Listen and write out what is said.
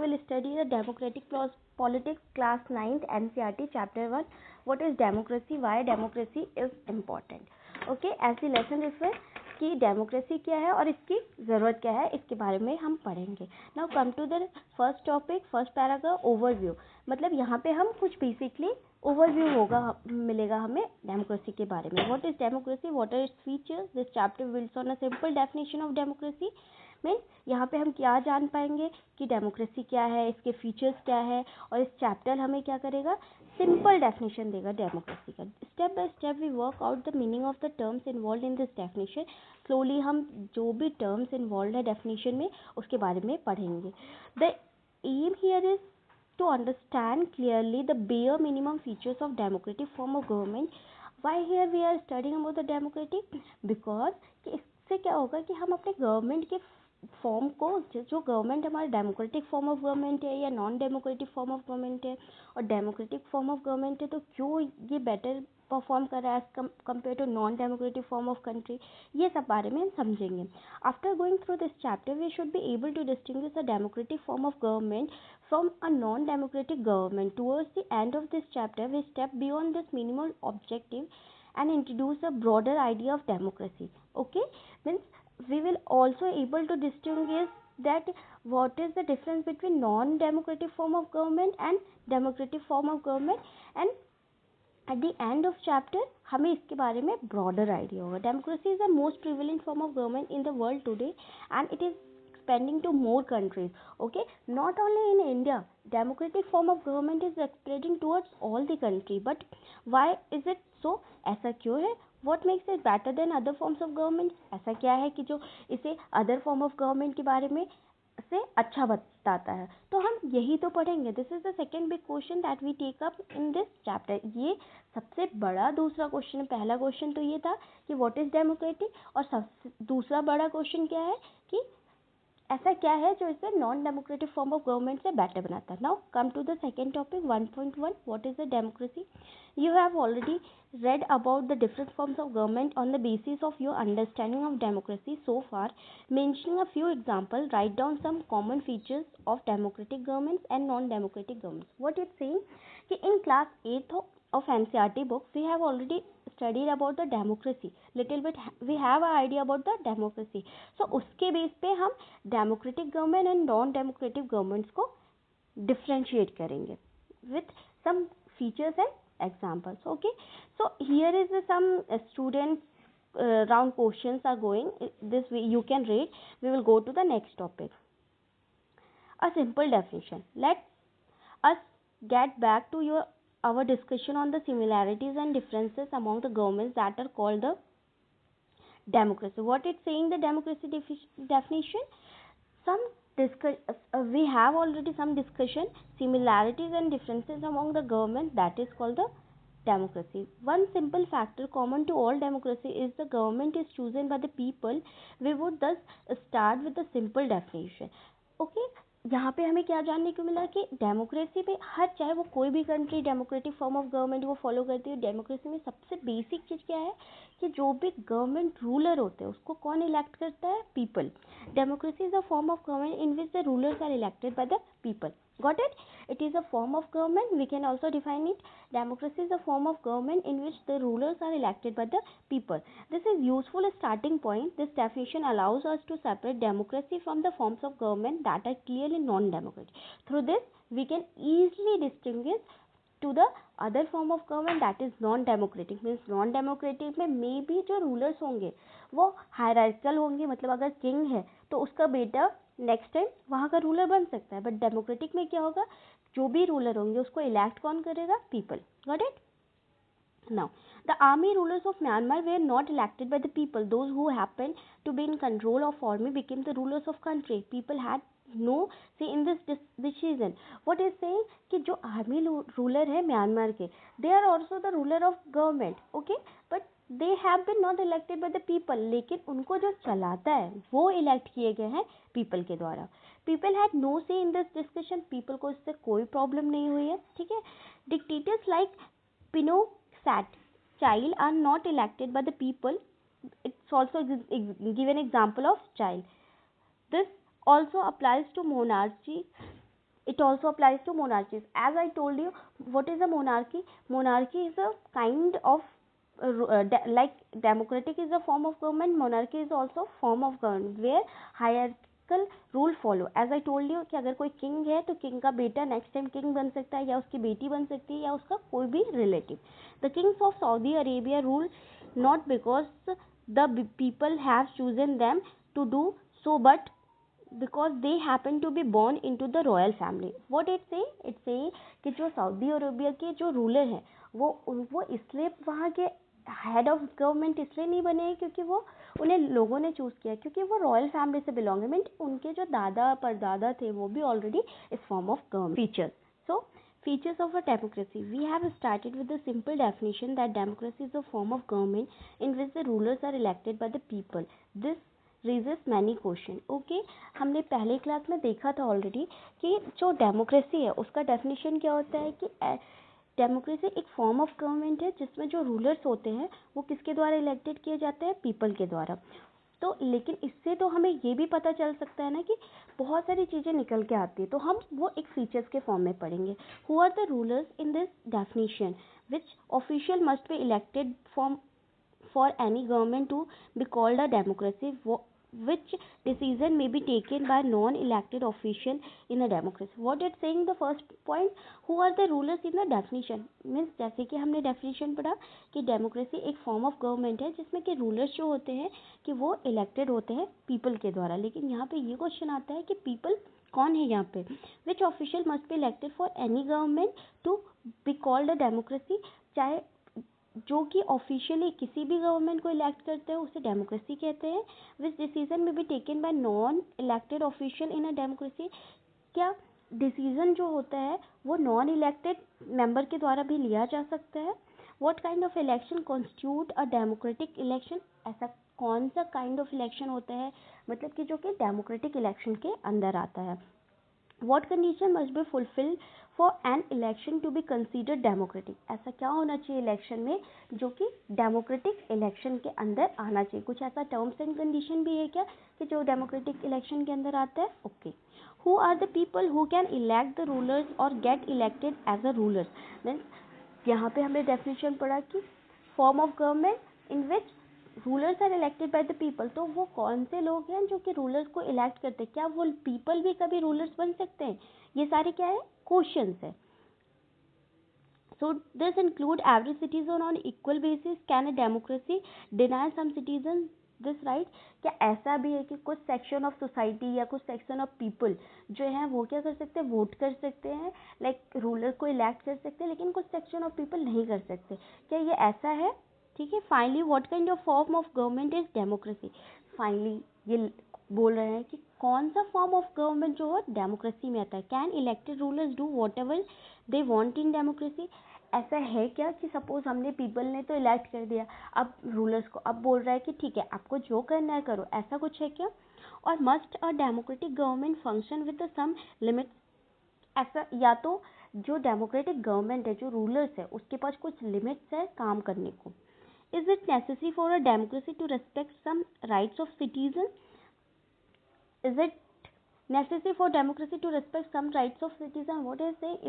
will study the democratic politics, class 9th NCERT chapter 1. What is democracy? Why democracy is important? Okay, as the lesson refers कि democracy क्या है और इसकी ज़रूरत क्या है, इसके बारे में हम पढ़ेंगे. Now come to the first topic, first paragraph, overview. मतलब यहाँ पे हम कुछ बेसिकली ओवरव्यू होगा, मिलेगा हमें डेमोक्रेसी के बारे में. What is democracy, what are its features. This chapter builds on a simple definition of democracy. Means यहाँ पे हम क्या जान पाएंगे कि डेमोक्रेसी क्या है, इसके फीचर्स क्या है, और इस चैप्टर हमें क्या करेगा, सिंपल डेफिनेशन देगा डेमोक्रेसी का. Step by step we work out the meaning of the terms involve in this definition. Slowly हम जो भी टर्म्स इन्वॉल्व है डेफिनेशन में उसके बारे में पढ़ेंगे. The am here is to understand clearly the bare minimum features of democratic form of government. Why here we are studying about the democratic? Because कि इससे क्या होगा कि हम अपने गवर्नमेंट के फॉर्म को, जो गवर्नमेंट हमारा डेमोक्रेटिक फॉर्म ऑफ गवर्नमेंट है या non democratic form of government है, और डेमोक्रेटिक फॉर्म ऑफ गवर्नमेंट है तो क्यों ये बेटर परफॉर्म कर रहा है as compare to non democratic form of country, ये सब बारे में हम समझेंगे. After going through this chapter we should be able to distinguish a democratic form of government from a non-democratic government. Towards the end of this chapter, we step beyond this minimal objective and introduce a broader idea of democracy. Okay, means we will also able to distinguish that what is the difference between non-democratic form of government and democratic form of government, and at the end of chapter हमें इसके बारे में broader idea होगा. Democracy is the most prevalent form of government in the world today and it is expanding to more countries. Okay, not only in India, democratic form of government is spreading towards all the country. But why is it so? ऐसा क्यों है? What makes it better than other forms of government? ऐसा क्या है कि जो इसे other form of government के बारे में से अच्छा बताता है? तो हम यही तो पढ़ेंगे. This is the second big question that we take up in this chapter. ये सबसे बड़ा दूसरा क्वेश्चन. पहला क्वेश्चन तो ये था कि व्हाट इज डेमोक्रेटिक, और सबसे दूसरा बड़ा क्वेश्चन क्या है कि ऐसा क्या है जो इसे non democratic form of government से बेटर बनाता है. Now come to the second topic 1.1. What is the democracy. You have already read about the different forms of government on the basis of your understanding of democracy so far. Mentioning a few examples, write down some common features of democratic governments and non-democratic governments. What it's saying कि in class 8th of NCERT book we have already studied about the democracy. Little bit we have an idea about the democracy. So उसके base पे हम democratic government and non-democratic governments को differentiate करेंगे with some features and examples. Okay, so here is some students round questions are going. This way you can read. We will go to the next topic. A simple definition. Let us get back to our discussion on the similarities and differences among the governments that are called the democracy. What it's saying, the democracy definition. We have already some discussion similarities and differences among the government that is called the democracy. One simple factor common to all democracy is the government is chosen by the people. We would thus start with the simple definition. Okay, यहाँ पे हमें क्या जानने को मिला कि democracy में हर, चाहे वो कोई भी country democratic form of government को फॉलो करती है, डेमोक्रेसी में सबसे बेसिक चीज़ क्या है कि जो भी गवर्नमेंट रूलर होते हैं उसको कौन इलेक्ट करता है, people. Democracy is a form of government in which the rulers are elected by the people. Got it? It is a form of government. We can also define it. Democracy is a form of government in which the rulers are elected by the people. This is useful starting point. This definition allows us to separate democracy from the forms of government that are clearly non-democratic. Through this, we can easily distinguish to the other form of government that is non-democratic. Means non-democratic में may be जो rulers होंगे वो hierarchical होंगे. मतलब अगर king है तो उसका बेटा नेक्स्ट टाइम वहाँ का रूलर बन सकता है. बट डेमोक्रेटिक में क्या होगा, जो भी रूलर होंगे उसको इलेक्ट कौन करेगा, people. Got it. Now, the army rulers of Myanmar were not elected by the people. Those who happened to be in control of army became the rulers of country. People had no say in this decision. What is saying कि जो army ruler है Myanmar के, they are also the ruler of government. Okay, but they have been not elected by the people. लेकिन उनको जो चलाता है वो elect किए गए हैं people के द्वारा. People had no say in this discussion. People को इससे कोई problem नहीं हुई है. ठीक है. Dictators like Pinochet child are not elected by the people. It's also given example of child. This also applies to monarchy It also applies to monarchies. As I told you, what is a monarchy? Monarchy is a kind of like democratic is a form of government, monarchy is also a form of government where hierarchical rule follow. As I told you कि अगर कोई king है तो king का बेटा next time king बन सकता है, या उसकी बेटी बन सकती है, या उसका कोई भी relative. The kings of Saudi Arabia rule not because the people have chosen them to do so, but because they happen to be born into the royal family. What it say? It say कि जो Saudi Arabia के जो ruler हैं वो इसलिए वहाँ के head of government इसलिए नहीं बने क्योंकि वो उन्हें लोगों ने चूज किया, क्योंकि वो रॉयल फैमिली से बिलोंग है, मीन उनके जो दादा परदादा थे वो भी ऑलरेडी इस form of government. Features. So features of a democracy. We have started with the simple definition that democracy is a form of government in which the rulers are elected by the people. This raises many question. Okay, हमने पहले class में देखा था already कि जो democracy है उसका definition क्या होता है कि डेमोक्रेसी एक फॉर्म ऑफ गवर्नमेंट है जिसमें जो रूलर्स होते हैं वो किसके द्वारा इलेक्टेड किए जाते हैं? पीपल के द्वारा. तो लेकिन इससे तो हमें ये भी पता चल सकता है ना कि बहुत सारी चीज़ें निकल के आती है, तो हम वो एक फीचर्स के फॉर्म में पढ़ेंगे. Who are the rulers in this definition? Which official must be elected for any government to be called a democracy? Which decision may be taken by non-elected official in a democracy? What it's saying, the first point, who are the rulers in the definition? Means जैसे कि हमने definition पढ़ा कि democracy एक form of government है जिसमें कि rulers जो होते हैं कि वो elected होते हैं people के द्वारा. लेकिन यहाँ पे ये क्वेश्चन आता है कि people कौन है यहाँ पे? Which official must be elected for any government to be called a democracy? चाहे जो कि ऑफिशियली किसी भी गवर्नमेंट को इलेक्ट करते हैं उसे डेमोक्रेसी कहते हैं. विच डिसीजन में be taken by non elected official in a democracy? क्या डिसीजन जो होता है वो नॉन इलेक्टेड मेंबर के द्वारा भी लिया जा सकता है? What kind of election constitute a democratic election? ऐसा कौन सा काइंड ऑफ इलेक्शन होता है मतलब कि जो कि डेमोक्रेटिक इलेक्शन के अंदर आता है? What condition must be fulfilled for an election to be considered democratic? ऐसा क्या होना चाहिए इलेक्शन में जो कि डेमोक्रेटिक इलेक्शन के अंदर आना चाहिए? कुछ ऐसा टर्म्स एंड कंडीशन भी है क्या कि जो डेमोक्रेटिक इलेक्शन के अंदर आता है? Okay. Who are the people who can elect the rulers और get elected as a rulers? Means यहाँ पे हमने डेफिनेशन पढ़ा कि form of government in which rulers are elected by the people. तो वो कौन से लोग हैं जो कि रूलर्स को इलेक्ट करते हैं? क्या वो पीपल भी कभी रूलर्स बन सकते हैं? ये सारे क्या है? क्वेश्चंस है. So this include every citizen on equal basis. Can a democracy deny some citizens this right? क्या ऐसा भी है कि कुछ सेक्शन ऑफ सोसाइटी या कुछ सेक्शन ऑफ पीपल जो है वो क्या कर सकते हैं? वोट कर सकते हैं, लाइक रूलर को इलेक्ट कर सकते हैं, लेकिन कुछ सेक्शन ऑफ पीपल नहीं कर सकते. क्या ये ऐसा है? ठीक है. Finally what kind of form of government is democracy? Finally ये बोल रहे हैं कि कौन सा फॉर्म ऑफ गवर्नमेंट जो है डेमोक्रेसी में आता है. Can elected rulers do what ever they want in democracy? ऐसा है क्या कि सपोज हमने पीपल ने तो इलेक्ट कर दिया अब रूलर्स को, अब बोल रहा है कि ठीक है आपको जो करना है करो, ऐसा कुछ है क्या? और must a democratic government function with some limit? ऐसा या तो जो डेमोक्रेटिक गवर्नमेंट है, जो रूलर्स है, उसके पास कुछ लिमिट्स है काम करने को. Is it necessary for a democracy to respect some rights of citizens? Is it necessary for democracy to respect some rights of citizens? What I say,